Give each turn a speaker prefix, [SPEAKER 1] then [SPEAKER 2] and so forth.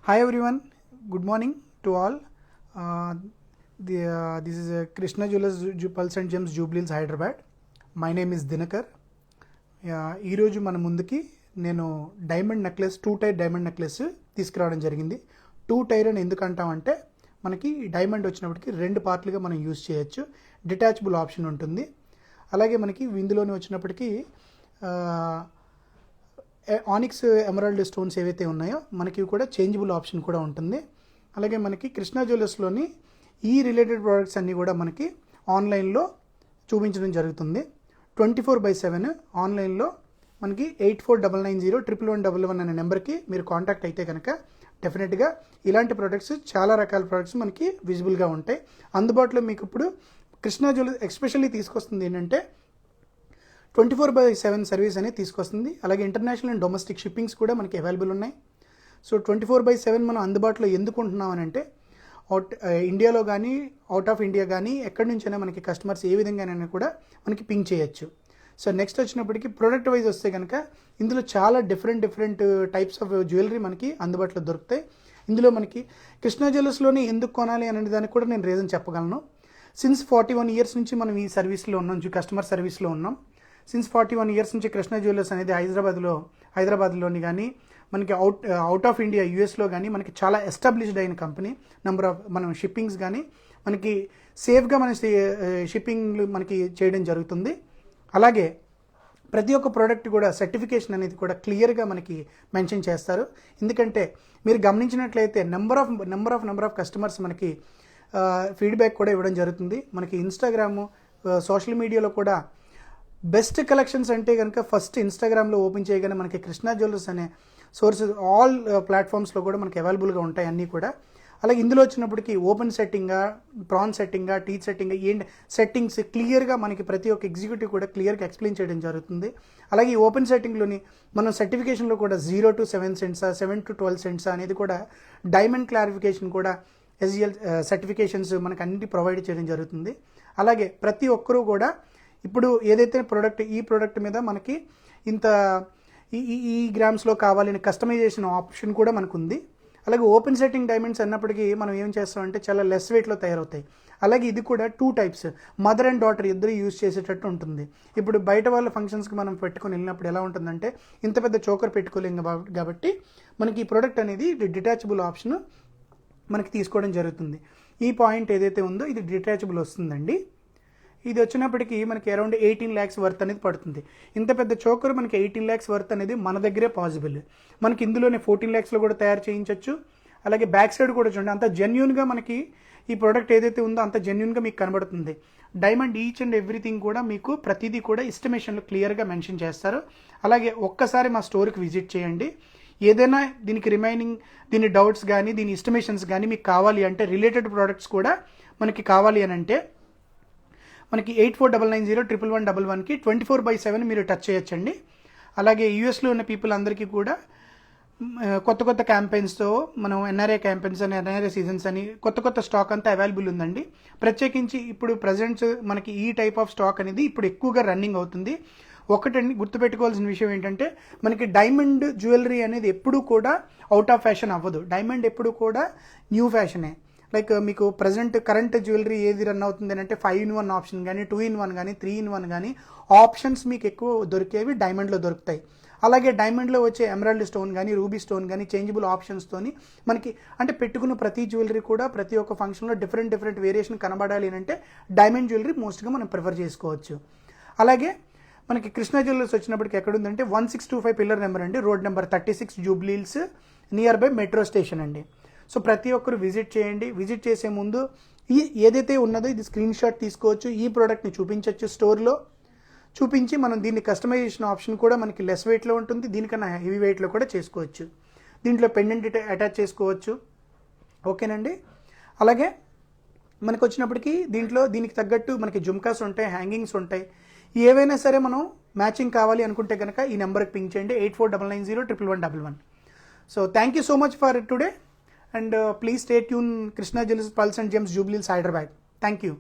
[SPEAKER 1] Hi everyone, good morning to all. This is Krishna Jewellers Pulse and Gems Jubilees Hyderabad. My name is Dinakar. ఈరోజు మన ముందుకి నేను diamond necklace 2 tier diamond necklace తీసుకురావడం జరిగింది. 2 tyre అని ఎందుకు అంటామంటే మనకి డైమండ్ వచ్చినప్పటికి 2 పార్ట్లుగా మనం యూజ్ చేయొచ్చు. డిటాచబుల్ ఆప్షన్ ఉంటుంది. అలాగే మనకి ఇందులోనే వచ్చినప్పటికీ ఆనిక్స్ ఎమరాల్డ్ స్టోన్స్ ఏవైతే ఉన్నాయో మనకి కూడా చేంజబుల్ ఆప్షన్ కూడా ఉంటుంది. అలాగే మనకి కృష్ణా జ్యువెలర్స్లోని ఈ రిలేటెడ్ ప్రోడక్ట్స్ అన్నీ కూడా మనకి ఆన్లైన్లో చూపించడం జరుగుతుంది. 24/7 ఆన్లైన్లో మనకి 8499011111 అనే నెంబర్కి మీరు కాంటాక్ట్ అయితే కనుక డెఫినెట్గా ఇలాంటి ప్రోడక్ట్స్ చాలా రకాల ప్రోడక్ట్స్ మనకి విజిబుల్గా ఉంటాయి. అందుబాటులో మీకు ఇప్పుడు కృష్ణా జ్యువెలర్స్ ఎస్పెషల్లీ తీసుకొస్తుంది ఏంటంటే 24/7 సర్వీస్ అనేది తీసుకొస్తుంది. అలాగే ఇంటర్నేషనల్ అండ్ డొమెస్టిక్ షిప్పింగ్స్ కూడా మనకి అవైలబుల్ ఉన్నాయి. సో 24/7 మనం అందుబాటులో ఎందుకు ఉంటున్నామని అంటే ఇండియాలో కానీ అవుట్ ఆఫ్ ఇండియా కానీ ఎక్కడి నుంచైనా మనకి కస్టమర్స్ ఏ విధంగానైనా కూడా మనకి పింక్ చేయొచ్చు. సో నెక్స్ట్ వచ్చినప్పటికీ ప్రోడక్ట్ వైజ్ వస్తే కనుక ఇందులో చాలా డిఫరెంట్ టైప్స్ ఆఫ్ జ్యువెలరీ మనకి అందుబాటులో దొరుకుతాయి. ఇందులో మనకి కృష్ణా జ్యువెలర్స్లోనే ఎందుకు కొనాలి అనే దానికి కూడా నేను రీజన్ చెప్పగలను. సిన్స్ 41 ఇయర్స్ నుంచి మనం ఈ సర్వీస్లో ఉన్నాం, కస్టమర్ సర్వీస్లో ఉన్నాం. సిన్స్ 41 ఇయర్స్ నుంచి కృష్ణా జ్యువెలర్స్ అనేది హైదరాబాద్లోని కానీ మనకి అవుట్ ఆఫ్ ఇండియా యూఎస్లో కానీ మనకి చాలా ఎస్టాబ్లిష్డ్ అయిన కంపెనీ. నెంబర్ ఆఫ్ మనం షిప్పింగ్స్ కానీ మనకి సేఫ్గా మన షిప్పింగ్ మనకి చేయడం జరుగుతుంది. అలాగే ప్రతి ఒక్క ప్రోడక్ట్ కూడా సర్టిఫికేషన్ అనేది కూడా క్లియర్గా మనకి మెన్షన్ చేస్తారు. ఎందుకంటే మీరు గమనించినట్లయితే నెంబర్ ఆఫ్ కస్టమర్స్ మనకి ఫీడ్బ్యాక్ కూడా ఇవ్వడం జరుగుతుంది. మనకి ఇన్స్టాగ్రాము సోషల్ మీడియాలో కూడా బెస్ట్ కలెక్షన్స్ అంటే కనుక ఫస్ట్ ఇన్స్టాగ్రామ్లో ఓపెన్ చేయగానే మనకి కృష్ణా జ్యువెలర్స్ అనే సోర్సెస్ ఆల్ ప్లాట్ఫామ్స్లో కూడా మనకి అవైలబుల్గా ఉంటాయి అన్నీ కూడా. అలాగే ఇందులో వచ్చినప్పటికీ ఓపెన్ సెట్టింగా, ప్రాన్ సెట్టింగా, టీచ్ సెట్టింగా ఏంటి సెట్టింగ్స్ క్లియర్గా మనకి ప్రతి ఒక్క ఎగ్జిక్యూటివ్ కూడా క్లియర్గా ఎక్స్ప్లెయిన్ చేయడం జరుగుతుంది. అలాగే ఈ ఓపెన్ సెట్టింగ్లోని మనం సర్టిఫికేషన్లో కూడా 0 to 7 cents 7 to 12 cents అనేది కూడా డైమండ్ క్లారిఫికేషన్ కూడా SGL సర్టిఫికేషన్స్ మనకు అన్నిటి ప్రొవైడ్ చేయడం జరుగుతుంది. అలాగే ప్రతి ఒక్కరూ కూడా ఇప్పుడు ఏదైతే ఈ ప్రోడక్ట్ మీద మనకి ఇంత ఈ గ్రామ్స్లో కావాలని కస్టమైజేషన్ ఆప్షన్ కూడా మనకు ఉంది. అలాగే ఓపెన్ సెట్టింగ్ డైమండ్స్ అన్నప్పటికీ మనం ఏం చేస్తామంటే చాలా లెస్ వెయిట్లో తయారవుతాయి. అలాగే ఇది కూడా 2 టైప్స్, మదర్ అండ్ డాటర్ ఇద్దరు యూజ్ చేసేటట్టు ఉంటుంది. ఇప్పుడు బయట వాళ్ళ ఫంక్షన్స్కి మనం పెట్టుకుని వెళ్ళినప్పుడు ఎలా ఉంటుందంటే ఇంత పెద్ద చోకర్ పెట్టుకోలేం కాబట్టి మనకి ఈ ప్రోడక్ట్ అనేది డిటాచబుల్ ఆప్షన్ మనకి తీసుకోవడం జరుగుతుంది. ఈ పాయింట్ ఏదైతే ఉందో ఇది డిటాచబుల్ వస్తుందండి. ఇది వచ్చినప్పటికీ మనకి అరౌండ్ 18 lakhs వర్త్ అనేది పడుతుంది. ఇంత పెద్ద చోకర్ మనకి 18 lakhs వర్త్ అనేది మన దగ్గరే పాసిబుల్. మనకి ఇందులోనే 14 lakhsలో కూడా తయారు చేయించవచ్చు. అలాగే బ్యాక్ సైడ్ కూడా చూడండి, అంత జెన్యూన్గా మనకి ఈ ప్రోడక్ట్ ఏదైతే ఉందో అంత జెన్యూన్గా మీకు కనబడుతుంది. డైమండ్ ఈచ్ అండ్ ఎవ్రీథింగ్ కూడా మీకు ప్రతిదీ కూడా ఎస్టిమేషన్లో క్లియర్గా మెన్షన్ చేస్తారు. అలాగే ఒక్కసారి మా స్టోర్కి విజిట్ చేయండి. ఏదైనా దీని డౌట్స్ కానీ దీని ఎస్టిమేషన్స్ కానీ మీకు కావాలి అంటే రిలేటెడ్ ప్రోడక్ట్స్ కూడా మనకి కావాలి అని అంటే మనకి 8499011111కి 24/7 మీరు టచ్ చేయొచ్చండి. అలాగే యూఎస్లో ఉన్న పీపుల్ అందరికీ కూడా కొత్త క్యాంపెయిన్స్తో మనం ఎన్ఆర్ఐ క్యాంపెయిన్స్ అని, ఎన్ఆర్ఐ సీజన్స్ అని కొత్త స్టాక్ అంతా అవైలబుల్ ఉందండి. ప్రత్యేకించి ఇప్పుడు ప్రజెంట్స్ మనకి ఈ టైప్ ఆఫ్ స్టాక్ అనేది ఇప్పుడు ఎక్కువగా రన్నింగ్ అవుతుంది. ఒకటండి గుర్తుపెట్టుకోవాల్సిన విషయం ఏంటంటే మనకి డైమండ్ జ్యువెలరీ అనేది ఎప్పుడూ కూడా అవుట్ ఆఫ్ ఫ్యాషన్ అవ్వదు. డైమండ్ ఎప్పుడు కూడా న్యూ ఫ్యాషనే. లైక్ మీకు కరెంట్ జ్యువెలరీ ఏది రన్ అవుతుంది అంటే 5-in-1 ఆప్షన్ కానీ 2-in-1 కానీ 3-in-1 కానీ ఆప్షన్స్ మీకు ఎక్కువ దొరికేవి డైమండ్లో దొరుకుతాయి. అలాగే డైమండ్లో వచ్చే ఎమరాల్డ్ స్టోన్ కానీ రూబీ స్టోన్ కానీ చేంజబుల్ ఆప్షన్స్తోని మనకి అంటే పెట్టుకున్న ప్రతి జ్యువెలరీ కూడా ప్రతి ఒక్క ఫంక్షన్లో డిఫరెంట్ వేరియేషన్ కనబడాలి అంటే డైమండ్ జ్యువెలరీ మోస్ట్గా మనం ప్రిఫర్ చేసుకోవచ్చు. అలాగే మనకి కృష్ణా జ్యువెలర్స్ వచ్చినప్పటికి ఎక్కడుందంటే 1625 పిల్లర్ నెంబర్ అండి, road number 36 Jubilee Hills near by metro station అండి. సో ప్రతి ఒక్కరు విజిట్ చేయండి. విజిట్ చేసే ముందు ఏదైతే ఉన్నదో ఇది స్క్రీన్ షాట్ తీసుకోవచ్చు. ఈ ప్రోడక్ట్ని చూపించవచ్చు, స్టోర్లో చూపించి మనం దీన్ని కస్టమైజేషన్ ఆప్షన్ కూడా మనకి లెస్ వెయిట్లో ఉంటుంది, దీనికన్నా హెవీ వెయిట్లో కూడా చేసుకోవచ్చు. దీంట్లో పెండెంట్ అటాచ్ చేసుకోవచ్చు. ఓకేనండి. అలాగే మనకు వచ్చినప్పటికీ దీనికి తగ్గట్టు మనకి జుమ్కాస్ ఉంటాయి, హ్యాంగింగ్స్ ఉంటాయి. ఏవైనా సరే మనం మ్యాచింగ్ కావాలి అనుకుంటే కనుక ఈ నెంబర్కి పింక్ చేయండి 8499011111. So thank you so much for today. And please stay tuned, Krishna Jewellers Pulse and Gems Jubilees Hyderabad. Thank you.